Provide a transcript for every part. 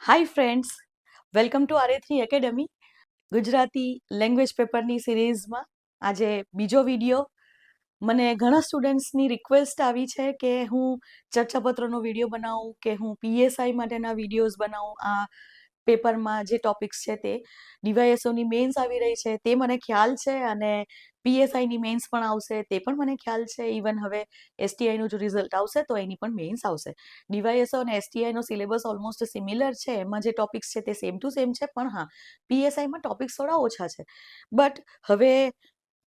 Hi friends, welcome to આર3 academy Gujarati language પેપરની સિરીઝમાં. આજે બીજો વિડીયો. મને ઘણા સ્ટુડન્ટ્સની રિક્વેસ્ટ આવી છે કે હું ચર્ચાપત્રનો વિડીયો બનાવું, કે હું પીએસઆઈ માટેના વિડીયોઝ બનાવું. આ પેપરમાં જે ટોપિક્સ છે તે ડીવાયએસઓની મેન્સ આવી રહી છે તે મને ખ્યાલ છે, અને પીએસઆઈની મેન્સ પણ આવશે તે પણ મને ખ્યાલ છે. ઇવન હવે એસટીઆઈનું જો રિઝલ્ટ આવશે તો એની પણ મેન્સ આવશે. ડીવાયએસઓ અને એસટીઆઈનો સિલેબસ ઓલમોસ્ટ સિમિલર છે, એમાં જે ટોપિક્સ છે તે સેમ ટુ સેમ છે, પણ હા, પીએસઆઈમાં ટોપિક્સ થોડા ઓછા છે. બટ હવે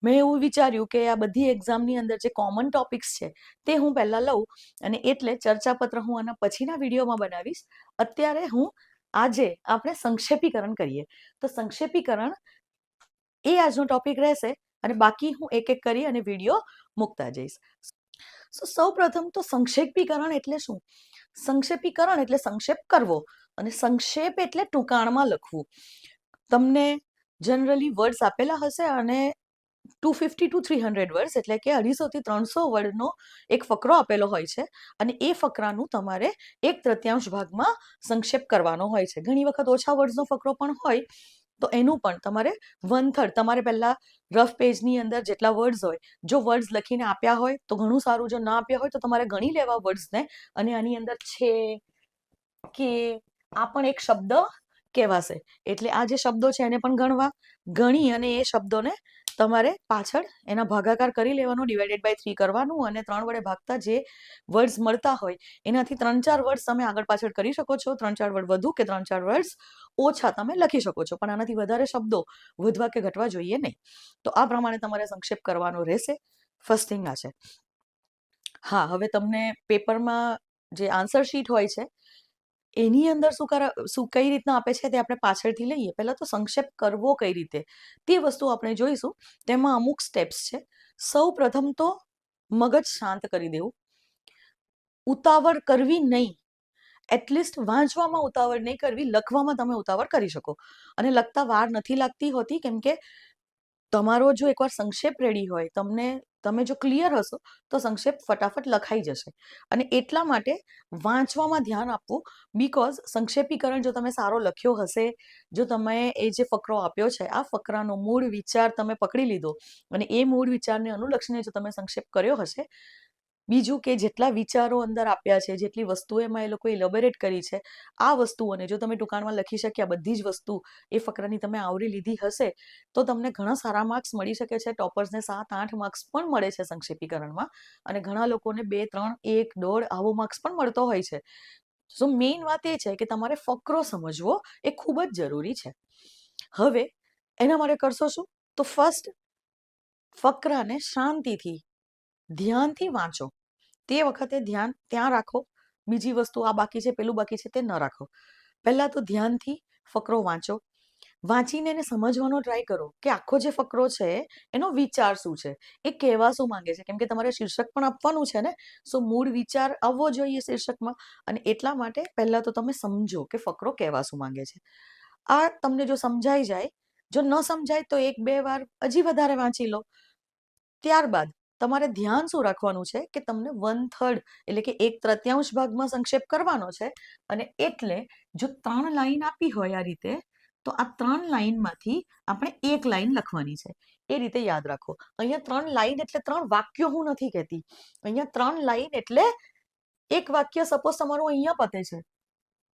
મેં એવું વિચાર્યું કે આ બધી એક્ઝામની અંદર જે કોમન ટોપિક્સ છે તે હું પહેલાં લઉં, અને એટલે ચર્ચાપત્ર હું આના પછીના વિડીયોમાં બનાવીશ. અત્યારે આજે આપણે સંક્ષેપીકરણ કરીએ. તો સંક્ષેપીકરણ એ આજનો ટોપિક રહેશે, અને બાકી હું એક એક કરી અને વિડીયો મૂકતા જઈશ. સૌ પ્રથમ તો સંક્ષેપીકરણ એટલે શું? સંક્ષેપીકરણ એટલે સંક્ષેપ કરવો, અને સંક્ષેપ એટલે ટૂંકાણમાં લખવું. તમને જનરલી વર્ડ્સ આપેલા હશે, અને 250 to 300 વર્ડ્સ એટલે કે 250 થી 300 વર્ડનો એક ફકરો આપેલો હોય છે, અને એ ફકરાનું તમારે 1/3 ભાગમાં સંક્ષેપ કરવાનો હોય છે. ઘણી વખત ઓછા વર્ડ્સનો ફકરો પણ હોય, તો એનું પણ તમારે 1/3 તમારે પહેલા રફ પેજની અંદર જેટલા વર્ડ્સ હોય, જો વર્ડ્સ લખીને આપ્યા હોય તો ઘણું સારું, જો ના આપ્યા હોય તો તમારે ગણી લેવા વર્ડ્સને, અને આની અંદર છે કે આ પણ એક શબ્દ કહેવાશે, એટલે આ જે શબ્દો છે એને પણ ગણી અને એ શબ્દોને તમારે પાછળ એના ભાગાકાર કરી લેવાનો, ડિવાઇડેડ બાય 3 કરવાનું, અને 3 વડે ભાગતા જે વર્ડ્સ મળતા હોય એનાથી 3-4 વર્ડ્સ તમે આગળ પાછળ કરી શકો છો. 3-4 વર્ડ વધુ કે 3-4 વર્ડ્સ ઓછા તમે લખી શકો છો, પણ આનાથી વધારે શબ્દો વધવા કે ઘટવા જોઈએ નહીં. તો આ પ્રમાણે તમારે સંક્ષેપ કરવાનો રહેશે. ફર્સ્ટ થિંગ આ છે. હા, હવે તમને પેપરમાં જે આન્સર શીટ હોય છે એની અંદર શું કઈ રીતના આપે છે તે આપણે પાછળથી લઈએ. પહેલા તો સંક્ષેપ કરવો કઈ રીતે તે વસ્તુ આપણે જોઈશું. તેમાં અમુક સ્ટેપ્સ છે. સૌ પ્રથમ તો મગજ શાંત કરી દેવું, ઉતાવળ કરવી નહીં. એટલીસ્ટ વાંચવામાં ઉતાવળ નહીં કરવી, લખવામાં તમે ઉતાવળ કરી શકો, અને લખતા વાર નથી લાગતી હોતી, કેમ કે તમારો જો એકવાર સંક્ષેપ રેડી હોય, તમે જો ક્લિયર હશો તો સંક્ષેપ ફટાફટ લખાઈ જશે. અને એટલા માટે વાંચવામાં ધ્યાન આપવું, બીકોઝ સંક્ષેપીકરણ જો તમે સારો લખ્યો હશે, જો તમે એ જે ફકરો આપ્યો છે આ ફકરાનો મૂળ વિચાર તમે પકડી લીધો, અને એ મૂળ વિચારને અનુલક્ષીને જો તમે સંક્ષેપ કર્યો હશે, બીજું કે જેટલા વિચારો અંદર આપ્યા છે, જેટલી વસ્તુઓ એમાં એ લોકો ઇલોબોરેટ કરી છે, આ વસ્તુઓને જો તમે ટૂંકાણમાં લખી શક્યા, બધી જ વસ્તુ એ ફકરાની તમે આવરી લીધી હશે, તો તમને ઘણા સારા માર્ક્સ મળી શકે છે. ટોપર્સને 7-8 માર્ક્સ પણ મળે છે સંક્ષેપીકરણમાં, અને ઘણા લોકોને 2, 3, 1, 1.5 આવો માર્ક્સ પણ મળતો હોય છે. સો મેઇન વાત એ છે કે તમારે ફકરો સમજવો એ ખૂબ જ જરૂરી છે. હવે એના માટે કરશો શું? તો ફર્સ્ટ ફકરાને શાંતિથી, ધ્યાનથી વાંચો. તે વખતે ધ્યાન ત્યાં રાખો. બીજી વસ્તુ આ બાકી છે, પેલું બાકી છે, તે ન રાખો. પહેલા તો ધ્યાનથી ફકરો વાંચો. વાંચીને એને સમજવાનો ટ્રાય કરો કે આખો જે ફકરો છે એનો વિચાર શું છે, એ કહેવા શું માંગે છે, કેમ કે તમારે શીર્ષક પણ આપવાનું છે ને. સો મૂળ વિચાર આવવો જોઈએ શીર્ષકમાં, અને એટલા માટે પહેલા તો તમે સમજો કે ફકરો કહેવા શું માંગે છે. આ તમને જો સમજાઈ જાય, જો ન સમજાય તો 1-2 વાર હજી વધારે વાંચી લો. ત્યારબાદ તમારે ધ્યાન શું રાખવાનું છે કે તમને 1/3 એટલે કે 1/3 ભાગમાં સંક્ષેપ કરવાનો છે, અને એટલે જો 3 લાઈન આપી હોય આ રીતે, તો આ 3 લાઈનમાંથી આપણે 1 લાઈન લખવાની છે. એ રીતે યાદ રાખો. અહીંયા 3 લાઈન એટલે 3 વાક્યો હું નથી કહેતી. અહીંયા 3 લાઈન એટલે એક વાક્ય સપોઝ તમારું અહીંયા પતે છે,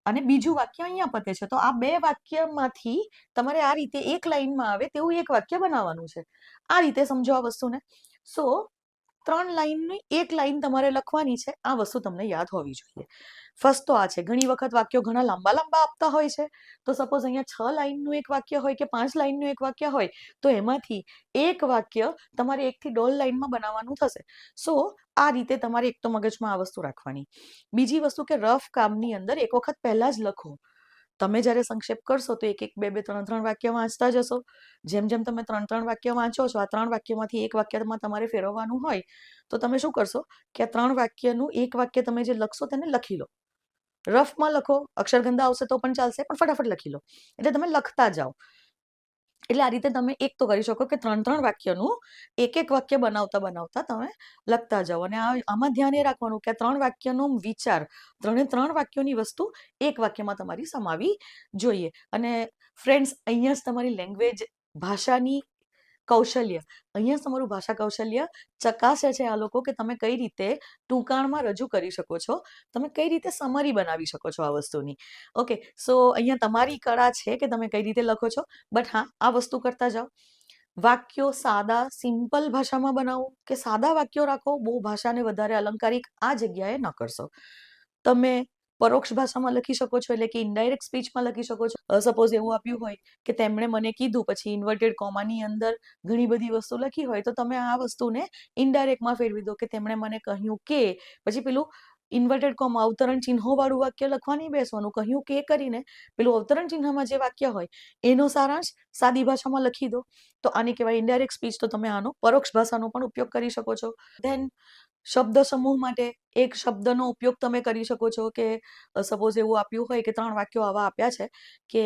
અને બીજું વાક્ય અહીંયા પતે છે, તો આ 2 વાક્યમાંથી તમારે આ રીતે એક લાઈનમાં આવે તેવું એક વાક્ય બનાવવાનું છે. આ રીતે સમજો આ વસ્તુને. સો 3 લાઈનની 1 લાઈન તમારે લખવાની છે. આ વસ્તુ તમને યાદ હોવી જોઈએ. ફર્સ્ટ તો આ છે. ઘણી વખત વાક્યો ઘણા લાંબા લાંબા આપતા હોય છે, તો સપોઝ અહીંયા 6 લાઈનનું એક વાક્ય હોય કે 5 લાઈનનું એક વાક્ય હોય, તો એમાંથી એક વાક્ય તમારે 1 થી 1.5 લાઈનમાં બનાવવાનું થશે. સો આ રીતે તમારે એક તો મગજમાં આ વસ્તુ રાખવાની. બીજી વસ્તુ કે રફ કામની અંદર એક વખત પહેલા જ લખો. તમે જ્યારે સંક્ષેપ કરશો તો 1-1, 2-2, 3-3 વાક્ય વાંચતા જશો. જેમ જેમ તમે 3-3 વાક્ય વાંચો છો, આ 3 વાક્યમાંથી એક વાક્યમાં તમારે ફેરવવાનું હોય, તો તમે શું કરશો કે આ 3 વાક્યનું એક વાક્ય તમે જે લખશો તેને લખી લો. રફમાં લખો, અક્ષરગંધા આવશે તો પણ ચાલશે, પણ ફટાફટ લખી લો. એટલે તમે લખતા જાઓ. એટલે આ રીતે તમે એક તો કરી શકો કે 3 વાક્યનું એક વાક્ય બનાવતા બનાવતા તમે લખતા જાઓ. અને આમાં ધ્યાન એ રાખવાનું કે 3 વાક્યનો વિચાર, 3 વાક્યોની વસ્તુ એક વાક્યમાં તમારી સમાવી જોઈએ. અને ફ્રેન્ડ્સ, અહીંયા જ તમારી લેંગ્વેજ, ભાષાની કૌશલ્ય, અહીંયા જ તમારું ભાષા કૌશલ્ય ચકાસે છે આ લોકો કે તમે કઈ રીતે ટૂંકાણમાં રજૂ કરી શકો છો, તમે કઈ રીતે સમરી બનાવી શકો છો આ વસ્તુની. ઓકે, સો અહીંયા તમારી કળા છે કે તમે કઈ રીતે લખો છો. બટ હા, આ વસ્તુ કરતા જાઓ. વાક્યો સાદા, સિમ્પલ ભાષામાં બનાવો કે સાદા વાક્યો રાખો, બહુ ભાષાને વધારે અલંકારિક આ જગ્યાએ ન કરશો. તમે પરોક્ષ ભાષામાં લખી શકો છો, એટલે કે ઇનડાયરેક્ટ સ્પીચમાં લખી શકો છો. સપોઝ એવું આપ્યું હોય કે તેમણે મને કીધું, પછી ઇન્વર્ટેડ કોમાની અંદર ઘણી બધી વસ્તુ લખી હોય, તો તમે આ વસ્તુને ઇનડાયરેક્ટમાં ફેરવી દો કે તેમણે મને કહ્યું કે, પછી પેલું ઇન્વર્ટેડ કોમા અવતરણ ચિહ્નો વાળું વાક્ય લખવા નહીં બેસવાનું, કહ્યું કે કરીને પેલું અવતરણ ચિહ્નમાં જે વાક્ય હોય એનો સારાંશ સાદી ભાષામાં લખી દો. તો આની કહેવાય ઇનડાયરેક્ટ સ્પીચ. તો તમે આનો પરોક્ષ ભાષાનો પણ ઉપયોગ કરી શકો છો. ધેન શબ્દ સમૂહ માટે એક શબ્દનો ઉપયોગ તમે કરી શકો છો કે સપોઝ એવું આપ્યું હોય કે 3 વાક્યો આવા આપ્યા છે કે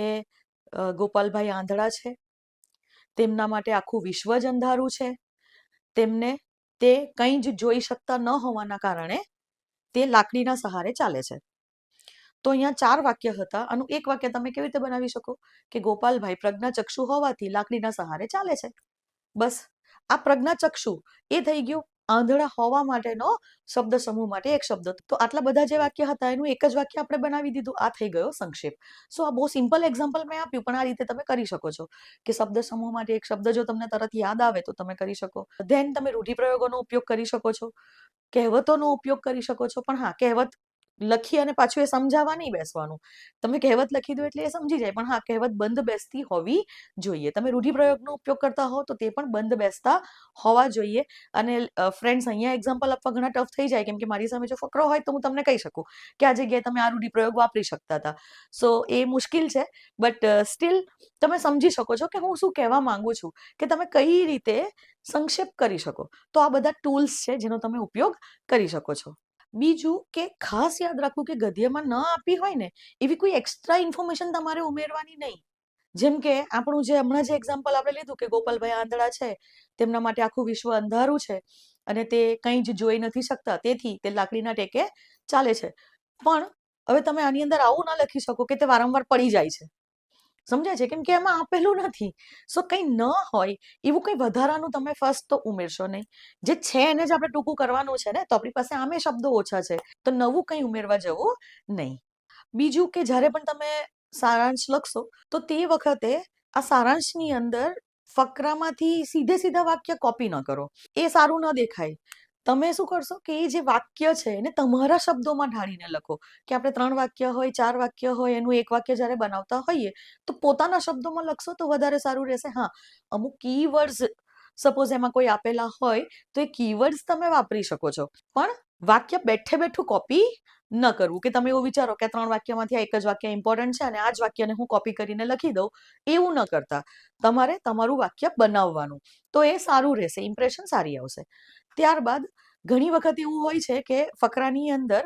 ગોપાલભાઈ આંધળા છે, તેમના માટે આખું વિશ્વ જ અંધારું છે, તેમને તે કંઈ જ જોઈ શકતા ન હોવાના કારણે તે લાકડીના સહારે ચાલે છે. તો અહીંયા 4 વાક્ય હતા. આનું એક વાક્ય તમે કેવી રીતે બનાવી શકો કે ગોપાલભાઈ પ્રજ્ઞાચક્ષુ હોવાથી લાકડીના સહારે ચાલે છે. બસ આ પ્રજ્ઞાચક્ષુ એ થઈ ગયું આંધળા હોવા માટેનો શબ્દ સમૂહ માટે એક શબ્દ. તો આટલા બધા જે વાક્ય હતા એનું એક જ વાક્ય આપણે બનાવી દીધું. આ થઈ ગયો સંક્ષેપ. સો આ બહુ સિમ્પલ એક્ઝામ્પલ મેં આપ્યું, પણ આ રીતે તમે કરી શકો છો કે શબ્દ સમૂહ માટે એક શબ્દ જો તમને તરત યાદ આવે તો તમે કરી શકો. ધેન તમે રૂઢિપ્રયોગોનો ઉપયોગ કરી શકો છો, કહેવતોનો ઉપયોગ કરી શકો છો. પણ હા, કહેવત લખી અને પાછું એ સમજાવવા નહીં બેસવાનું. તમે કહેવત લખી દો એટલે એ સમજી જાય, પણ હા, કહેવત બંધ બેસતી હોવી જોઈએ. તમે રૂઢિપ્રયોગનો ઉપયોગ કરતા હો તો તે પણ બંધ બેસતા હોવા જોઈએ. અને ફ્રેન્ડ્સ, અહીંયા એક્ઝામ્પલ આપવા ઘણા ટફ થઈ જાય, કેમ કે મારી સામે જો ફકરો હોય તો હું તમને કહી શકું કે આ જગ્યાએ તમે આ રૂઢિપ્રયોગ વાપરી શકતા હતા. સો એ મુશ્કેલ છે, બટ સ્ટીલ તમે સમજી શકો છો કે હું શું કહેવા માંગુ છું, કે તમે કઈ રીતે સંક્ષેપ કરી શકો. તો આ બધા ટૂલ્સ છે જેનો તમે ઉપયોગ કરી શકો છો. બીજું કે ખાસ યાદ રાખવું કે ગદ્યમાં ન આપી હોય ને એવી કોઈ એક્સ્ટ્રા ઇન્ફોર્મેશન તમારે ઉમેરવાની નહીં. જેમ કે આપણું જે હમણાં જે એક્ઝામ્પલ આપણે લીધું કે ગોપાલભાઈ આંધળા છે, તેમના માટે આખું વિશ્વ અંધારું છે અને તે કંઈ જ જોઈ નથી શકતા, તેથી તે લાકડીના ટેકે ચાલે છે. પણ હવે તમે આની અંદર આવું ના લખી શકો કે તે વારંવાર પડી જાય છે. સમજાય છે? કેમ કે એમાં આપેલું નથી. સો કંઈ ન હોય એવું કંઈ વધારાનું તમે ફર્સ્ટ તો ઉમેરશો નહીં. જે છે એને જ આપણે ટૂંકું કરવાનું છે ને, તો આપણી પાસે આમે શબ્દો ઓછા છે, તો નવું કંઈ ઉમેરવા જવું નહીં. બીજું કે જ્યારે પણ તમે સારાંશ લખશો તો તે વખતે આ સારાંશની અંદર ફકરામાંથી સીધા વાક્ય કોપી ન કરો. એ સારું ન દેખાય. તમે શું કરશો કે એ જે વાક્ય છે એને તમારા શબ્દોમાં ઢાળીને લખો. કે આપણે 3 વાક્ય હોય, 4 વાક્ય હોય, એનું એક વાક્ય જ્યારે બનાવતા હોઈએ તો પોતાના શબ્દોમાં લખશો તો વધારે સારું રહેશે. હા, અમુક કીવર્ડ્સ સપોઝ એમાં કોઈ આપેલા હોય તો એ કીવર્ડ્સ તમે વાપરી શકો છો, પણ વાક્ય બેઠે બેઠું કોપી ન કરવું. કે તમે એવું વિચારો કે 3 વાક્યમાંથી આ એક જ વાક્ય ઇમ્પોર્ટન્ટ છે અને આ જ વાક્યને હું કોપી કરીને લખી દઉં, એવું ન કરતા તમારે તમારું વાક્ય બનાવવાનું. તો એ સારું રહેશે, ઇમ્પ્રેશન સારી આવશે. ત્યારબાદ ઘણી વખત એવું હોય છે કે ફકરાની અંદર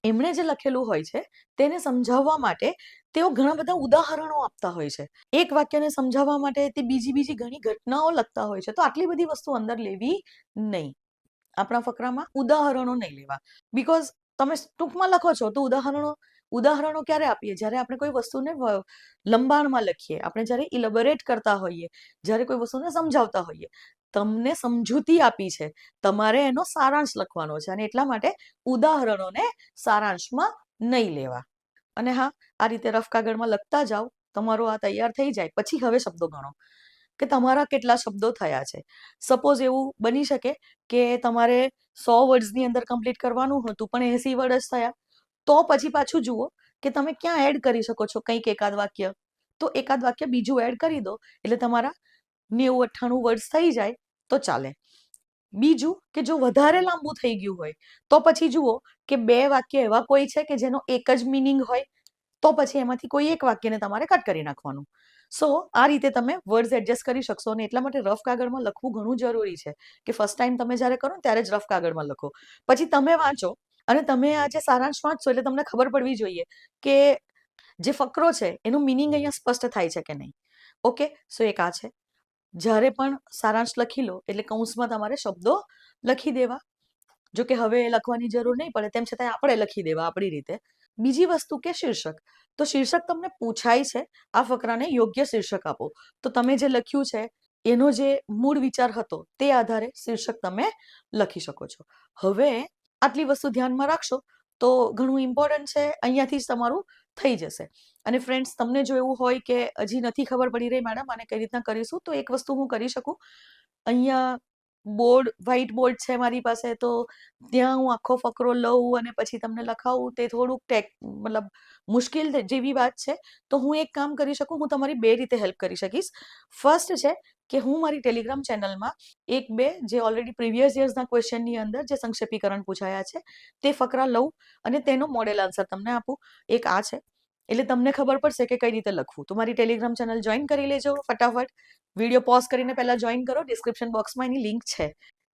એમણે જે લખેલું હોય છે તેને સમજાવવા માટે તેઓ ઘણા બધા ઉદાહરણો આપતા હોય છે. એક વાક્યને સમજાવવા માટે તે બીજી ઘણી ઘટનાઓ લખતા હોય છે. તો આટલી બધી વસ્તુ અંદર લેવી નહીં. આપણા ફકરામાં ઉદાહરણો નહીં લેવા. બીકોઝ તમે ટૂંકમાં લખો છો તો ઉદાહરણો ક્યારે આપીએ? જ્યારે આપણે કોઈ વસ્તુને લંબાણમાં લખીએ, આપણે જ્યારે ઇલેબોરેટ કરતા હોઈએ, જ્યારે કોઈ વસ્તુને સમજાવતા હોઈએ. તમને સમજૂતી આપી છે, તમારે એનો સારાંશ લખવાનો છે, અને એટલા માટે ઉદાહરણોને સારાંશમાં નહીં લેવા. અને હા, આ રીતે રફ કાગળમાં લખતા જાઓ. તમારો આ તૈયાર થઈ જાય પછી હવે શબ્દો ગણો કે તમારા કેટલા શબ્દો થયા છે. સપોઝ એવું બની શકે કે તમારે 100 વર્ડ્સની અંદર કમ્પ્લીટ કરવાનું હતું પણ 80 વર્ડ જ થયા, તો પછી પાછું જુઓ કે તમે ક્યાં એડ કરી શકો છો કંઈક એકાદ વાક્ય. તો એકાદ વાક્ય બીજું એડ કરી દો એટલે તમારા 90-98 વર્ડ્સ થઈ જાય તો ચાલે. બીજું કે જો વધારે લાંબુ થઈ ગયું હોય તો પછી જુઓ કે 2 વાક્ય એવા કોઈ છે કે જેનો એક જ મિનિંગ હોય, તો પછી એમાંથી કોઈ એક વાક્યને તમારે કટ કરી નાખવાનું. સો આ રીતે તમે વર્ડ્સ એડજસ્ટ કરી શકશો. અને એટલા માટે રફ કાગળમાં લખવું ઘણું જરૂરી છે કે ફર્સ્ટ ટાઈમ તમે જ્યારે કરો ને ત્યારે જ રફ કાગળમાં લખો. પછી તમે વાંચો અને તમે આ જે સારાંશ વાંચશો એટલે તમને ખબર પડવી જોઈએ કે જે ફકરો છે એનું મિનિંગ અહીંયા સ્પષ્ટ થાય છે કે નહીં. ઓકે, સો એક આ છે. જ્યારે પણ સારાંશ લખી લો એટલે કૌંસમાં તમારે શબ્દો લખી દેવા. જો કે હવે લખવાની જરૂર નહીં પડે, તેમ છતાં આપણે લખી દેવા આપણી રીતે. બીજી વસ્તુ કે શીર્ષક. તો શીર્ષક તમને પૂછાય છે, આ ફકરાને યોગ્ય શીર્ષક આપો. તો તમે જે લખ્યું છે એનો જે મૂળ વિચાર હતો તે આધારે શીર્ષક તમે લખી શકો છો. હવે આટલી વસ્તુ ધ્યાનમાં રાખશો તો ઘણું ઇમ્પોર્ટન્ટ છે, અહીંયાથી જ તમારું થઈ જશે. અને ફ્રેન્ડ્સ, તમને જો એવું હોય કે હજી નથી ખબર પડી રહી મેડમ આને કઈ રીતના કરીશું, તો એક વસ્તુ હું કરી શકું. અહીંયા બોર્ડ, વ્હાઈટ બોર્ડ છે મારી પાસે, તો ત્યાં હું આખો ફકરો લઉં અને પછી તમને લખાવું તે થોડુંક મતલબ મુશ્કેલ જેવી વાત છે. તો હું એક કામ કરી શકું, હું તમારી બે રીતે હેલ્પ કરી શકીશ. ફર્સ્ટ છે કે હું મારી ટેલિગ્રામ ચેનલમાં એક બે જે ઓલરેડી પ્રીવિયસ યર્સના ક્વેશ્ચનની અંદર જે સંક્ષેપીકરણ પૂછાયા છે તે ફકરા લઉં અને તેનો મોડેલ આન્સર તમને આપું. એક આ છે, એટલે તમને ખબર પડશે કે કઈ રીતે લખવું. તો મારી ટેલિગ્રામ ચેનલ જોઈન કરી લેજો ફટાફટ. વિડીયો પોઝ કરીને પહેલા જોઈન કરો, ડિસ્ક્રિપ્શન બોક્સમાં એની લિંક છે.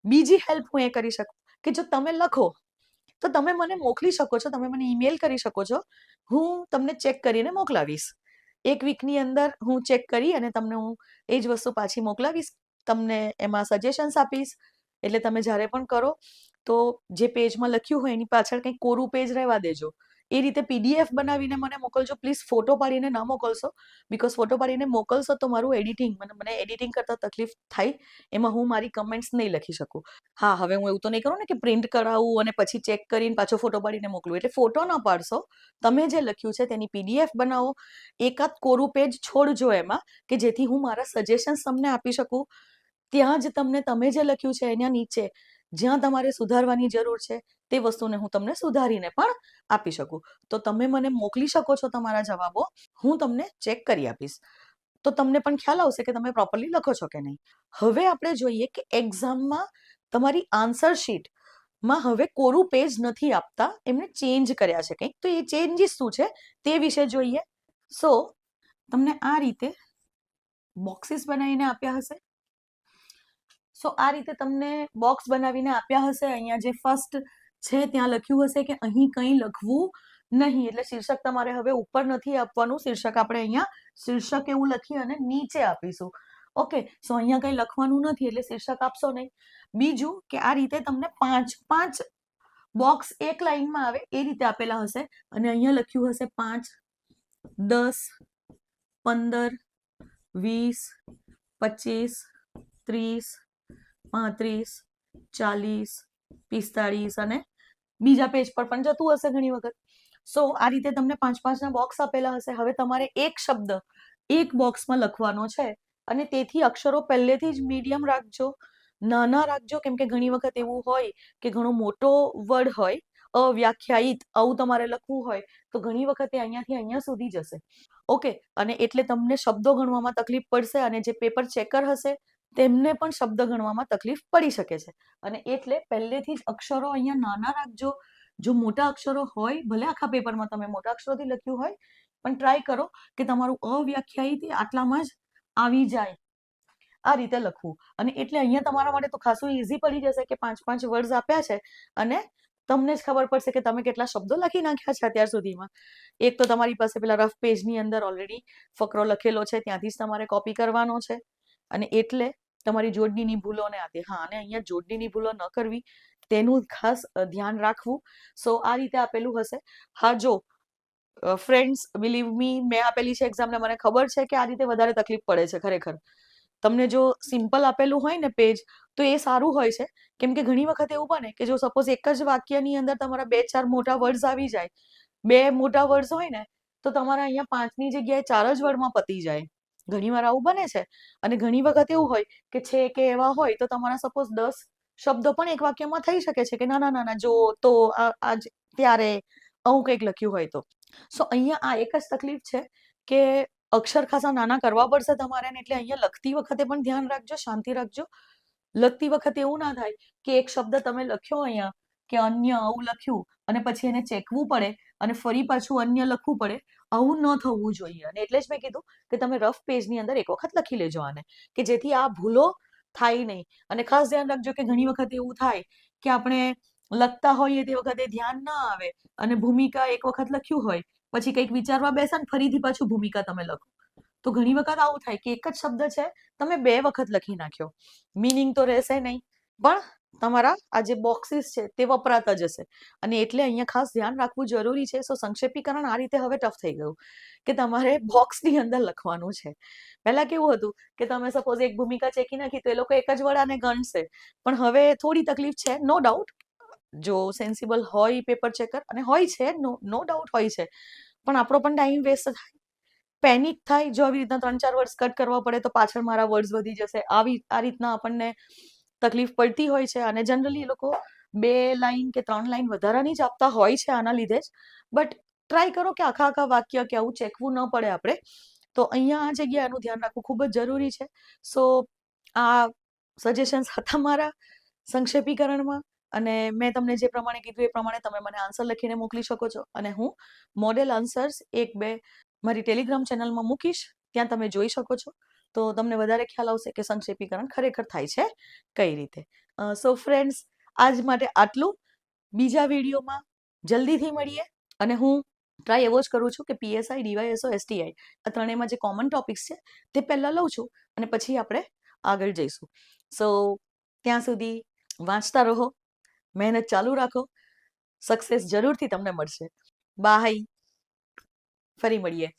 બીજી હેલ્પ હું એ કરી શકું કે જો તમે લખો તો તમે મને મોકલી શકો છો, તમે મને ઈમેલ કરી શકો છો, હું તમને ચેક કરીને મોકલાવીશ. એક વીકની અંદર હું ચેક કરી અને તમને હું એ જ વસ્તુ પાછી મોકલાવીશ, તમને એમાં સજેશન્સ આપીશ. એટલે તમે જ્યારે પણ કરો તો જે પેજમાં લખ્યું હોય એની પાછળ કંઈક કોરું પેજ રહેવા દેજો. એ રીતે PDF બનાવીને મને મોકલજો પ્લીઝ. ફોટો પાડીને ન મોકલશો, બીકોઝ ફોટો પાડીને મોકલશો તો મારું એડિટિંગ, મને એડિટિંગ કરતા તકલીફ થાય, એમાં હું મારી કમેન્ટ્સ નહીં લખી શકું. હા, હવે હું એવું તો નહીં કરું ને કે પ્રિન્ટ કરાવું અને પછી ચેક કરીને પાછો ફોટો પાડીને મોકલું. એટલે ફોટો ન પાડશો, તમે જે લખ્યું છે તેની PDF બનાવો, એકાદ કોરું પેજ છોડજો એમાં, કે જેથી હું મારા સજેશન્સ તમને આપી શકું. ત્યાં જ તમને તમે જે લખ્યું છે એના નીચે જ્યાં તમારે સુધારવાની જરૂર છે તે વસ્તુને હું તમને સુધારીને પણ આપી શકું. તો તમે મને મોકલી શકો છો તમારા જવાબો, હું તમને ચેક કરી આપીશ. તો તમને પણ ખ્યાલ આવશે કે તમે પ્રોપરલી લખો છો કે નહીં. હવે આપણે જોઈએ કે એક્ઝામમાં તમારી આન્સર શીટમાં હવે કોરું પેજ નથી આપતા, એમને ચેન્જ કર્યા છે કંઈક. તો એ ચેન્જીસ શું છે તે વિશે જોઈએ. સો તમને આ રીતે બોક્સીસ બનાવીને આપ્યા હશે. સો આ રીતે તમને બોક્સ બનાવીને આપ્યા હશે. અહીંયા જે ફર્સ્ટ છે ત્યાં લખ્યું હશે કે અહીં કંઈ લખવું નહીં, એટલે શીર્ષક તમારે હવે ઉપર નથી આપવાનું. શીર્ષક આપણે અહીંયા શીર્ષક એવું લખી અને નીચે આપીશું. ઓકે, સો અહીંયા કંઈ લખવાનું નથી એટલે શીર્ષક આપશો નહીં. બીજું કે આ રીતે તમને 5 બોક્સ એક લાઈનમાં આવે એ રીતે આપેલા હશે અને અહીંયા લખ્યું હશે 5, 10, 15, 20, 25, 30, 35, 40, 45 અને બીજા પેજ પર પણ જતું હશે ઘણી વખત. સો આ રીતે તમને 5-5ના બોક્સ આપેલા હશે. હવે તમારે એક શબ્દ એક બોક્સમાં લખવાનો છે અને તેથી અક્ષરો પહેલેથી જ મીડિયમ રાખજો, નાના રાખજો, કેમ કે ઘણી વખત એવું હોય કે ઘણો મોટો વર્ડ હોય, અવ્યાખ્યાયિત, આવું તમારે લખવું હોય તો ઘણી વખતે અહીંયાથી અહીંયા સુધી જશે. ઓકે, અને એટલે તમને શબ્દો ગણવામાં તકલીફ પડશે અને જે પેપર ચેકર હશે તેમને પણ શબ્દ ગણવામાં તકલીફ પડી શકે છે. અને એટલે પહેલેથી જ અક્ષરો અહીંયા નાના રાખજો. જો મોટા અક્ષરો હોય, ભલે આખા પેપરમાં તમે મોટા અક્ષરોથી લખ્યું હોય, પણ ટ્રાય કરો કે તમારું અવ્યાખ્યાયિત આટલામાં જ આવી જાય, આ રીતે લખવું. અને એટલે અહીંયા તમારા માટે તો ખાસું ઈઝી પડી જશે કે 5 વર્ડ્સ આપ્યા છે અને તમને જ ખબર પડશે કે તમે કેટલા શબ્દો લખી નાખ્યા છે અત્યાર સુધીમાં. એક તો તમારી પાસે પેલા રફ પેજની અંદર ઓલરેડી ફકરો લખેલો છે, ત્યાંથી જ તમારે કોપી કરવાનો છે. અને એટલે તમારી જોડણીની ભૂલો ને આતે, હા, અને અહીંયા જોડણીની ભૂલો ન કરવી તેનું ખાસ ધ્યાન રાખવું. સો આ રીતે આપેલું હશે. હા, જો ફ્રેન્ડ્સ, બિલીવ મી, મેં આપેલી છે એક્ઝામને, મને ખબર છે કે આ રીતે વધારે તકલીફ પડે છે ખરેખર. તમને જો સિમ્પલ આપેલું હોય ને પેજ તો એ સારું હોય છે, કેમ કે ઘણી વખત એવું બને કે જો સપોઝ એક જ વાક્યની અંદર તમારા 2-4 મોટા વર્ડ્સ આવી જાય, 2 મોટા વર્ડ્સ હોય ને તો તમારા અહીંયા 5ની જગ્યાએ 4 જ વર્ડમાં પતી જાય. ઘણીવાર આવું બને છે. અને ઘણી વખત એવું હોય કે છે કે એવા હોય તો તમારા સપોઝ 10 શબ્દો પણ એક વાક્યમાં થઈ શકે છે કે નાના જો, તો, આજ, ત્યારે, આવું કંઈક લખ્યું હોય તો. સો અહીંયા આ એક જ તકલીફ છે કે અક્ષર ખાસા નાના કરવા પડશે તમારે, એટલે અહીંયા લખતી વખતે પણ ધ્યાન રાખજો, શાંતિ રાખજો. લખતી વખતે એવું ના થાય કે એક શબ્દ તમે લખ્યો અહીંયા કે અન્ય, આવું લખ્યું અને પછી એને ચેકવું પડે અને ફરી પાછું અન્ય લખવું પડે. આવું ન થવું જોઈએ. અને એટલે જ મેં કીધું કે તમે રફ પેજની અંદર એક વખત લખી લેજો આને, કે જેથી આ ભૂલો થાય નહીં. અને ખાસ ધ્યાન રાખજો કે ઘણી વખત એવું થાય કે આપણે લખતા હોઈએ તે વખતે ધ્યાન ના આવે અને ભૂમિકા એક વખત લખ્યું હોય પછી કંઈક વિચારવા બેસે ને ફરીથી પાછું ભૂમિકા તમે લખો, તો ઘણી વખત આવું થાય કે એક જ શબ્દ છે તમે 2 વખત લખી નાખ્યો, મીનિંગ તો રહેશે નહીં, પણ તમારા આ જે બોક્સીસ છે તે વપરાતા જશે. અને એટલે અહીંયા ખાસ ધ્યાન રાખવું જરૂરી છે. સો સંક્ષેપીકરણ આ રીતે હવે ટફ થઈ ગયું કે તમારે બોક્સની અંદર લખવાનું છે. પહેલા કેવું હતું કે તમે સપોઝ એક ભૂમિકા ચેકી નાખી તો એ લોકો એક જ વડાને ગણશે, પણ હવે થોડી તકલીફ છે, નો ડાઉટ. જો સેન્સિબલ હોય પેપર ચેકર, અને હોય છે, નો ડાઉટ હોય છે, પણ આપણો પણ ટાઈમ વેસ્ટ થાય, પેનિક થાય. જો આવી રીતના 3-4 વર્ડ્સ કટ કરવા પડે તો પાછળ મારા વર્ડ્સ વધી જશે, આ રીતના આપણને તકલીફ પડતી હોય છે. અને જનરલી એ લોકો 2 લાઈન કે 3 લાઈન વધારાની જ આપતા હોય છે આના લીધે જ. બટ ટ્રાય કરો કે આખા વાક્ય કે આવું ચેકવું ન પડે આપણે. તો અહીંયા આ જગ્યાનું ધ્યાન રાખવું ખૂબ જ જરૂરી છે. સો આ સજેશન્સ હતા મારા સંક્ષેપીકરણમાં, અને મેં તમને જે પ્રમાણે કીધું એ પ્રમાણે તમે મને આન્સર લખીને મોકલી શકો છો, અને હું મોડેલ આન્સર્સ 1-2 મારી ટેલિગ્રામ ચેનલમાં મૂકીશ, ત્યાં તમે જોઈ શકો છો. તો તમને વધારે ખ્યાલ આવશે કે સંક્ષેપીકરણ ખરેખર થાય છે કઈ રીતે. સો ફ્રેન્ડ્સ, આજ માટે આટલું. બીજા વિડીયોમાં જલ્દીથી મળીએ, અને હું ટ્રાય એવો જ કરું છું કે PSI, DYSO, STI આ ત્રણેયમાં જે કોમન ટોપિક્સ છે તે પહેલાં લઉં છું, અને પછી આપણે આગળ જઈશું. સો ત્યાં સુધી વાંચતા રહો, મહેનત ચાલુ રાખો, સક્સેસ જરૂરથી તમને મળશે. બાય, ફરી મળીએ.